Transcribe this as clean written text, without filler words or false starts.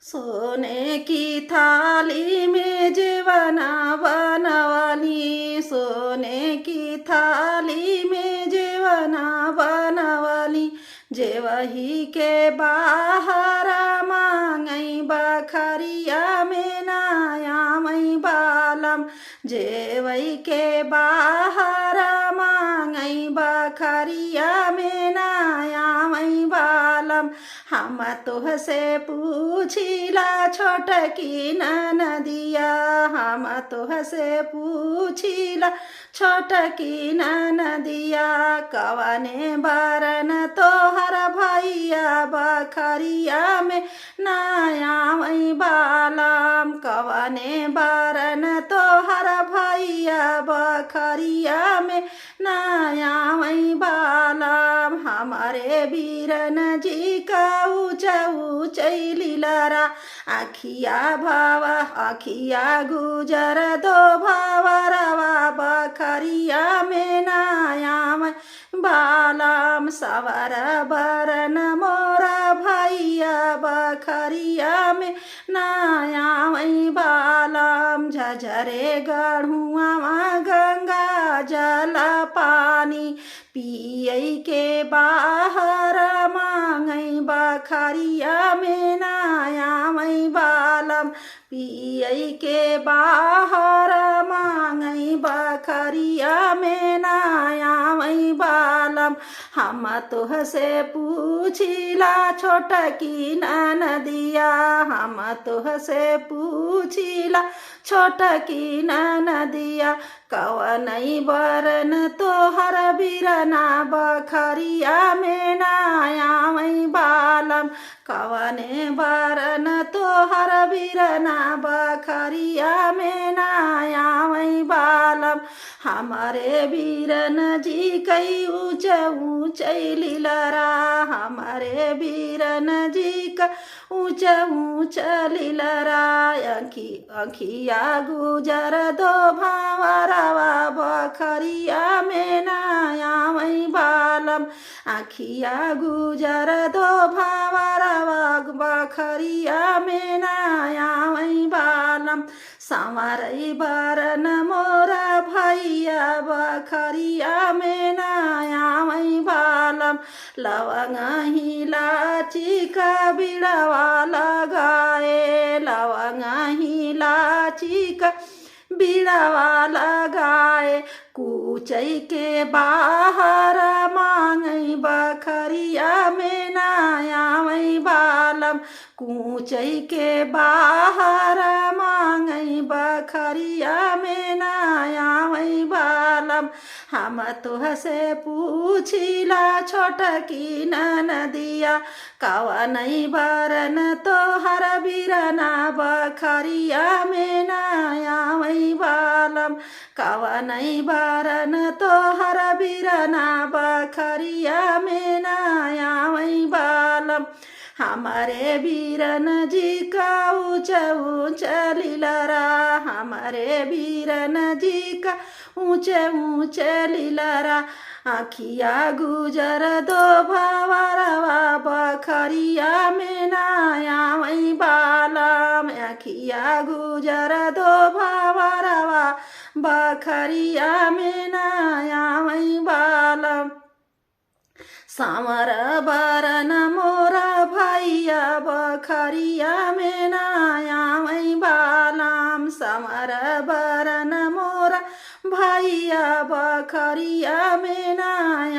सोने की थाली में जेवना बनवली, सोने की थाली में जेवना बनवली। जेवही के बाहर मांगई बखरिया में नायामई बालम, जेवई के बाहर मांगई बखरिया में नायामई बालम। हम तुहसे पूछिला छोटकी नदिया, हम तुहसे पूछिला छोटकी नदिया। कवने बरन तोहर भैया बखरिया में नायामई बालम, कवने बरन तोहर भैया बखरिया में नायामई बालम। हमारे बीरन जी का ऊँचा ऊँचई लीलरा, आखिया भावा आखिया गुजर दो भावरवा बखरिया में नायामई बालम। सवर बरन मोरा भैया बखरिया में नायामई बालम। झझरे गढ़ुआ गंगा जल पानी, पियई के बाहर मांगई बखरिया में नायामई बालम, पियई के बाहर मांगई बखरिया में नायामई बालम। हम तुहसे पूछिला छोटकी नदिया, हम तुहसे पूछिला छोटकी नदिया। कवनई बरन तोहर बिरना बखरिया में नायामई बालम, कवने बरन तोहर बिरना बखरिया में नायामई बालम। हमारे बीरन जी कई ऊँच ऊँचई लीलरा, हमारे बीरन जी का ऊँच ऊँच लीलरा। अखिया गुजर दो भावरवा बखरिया में नायामई बालम, आखिया गुजर दो भावरवा बखरिया में नायामई बालम। संवरई बरन मोरा भैया बखरिया में नायामई बालम। लवंग इलायची का बिड़वा लगाए, लवंग इलायची का बिड़वा लगाए। कूचई के बाहर मांगई बखरिया में नायामई बालम, कूचई के बाहर मांगई बखरिया में नायामई बालम। हम तुहसे पूछिला छोटकी नदिया, कवनई बरन तोहर बिरना बखरिया में नायामई बालम, कवनई बरन तोहर बिरना बखरिया में नायामई बालम। हमारे बीरन जी का ऊँच ऊँच लीलरा, हमारे बीरन जी का ऊँच ऊँच लीलरा। आखिया गुजर दो भावरवा बखरिया में नायामई बालम, आखिया गुजर दो भावरवा बखरिया में नायामई बालम। सामर बरन मोरा भैया बखरिया में नायामई बालम, समर बरन मोरा भैया बखरिया में नाया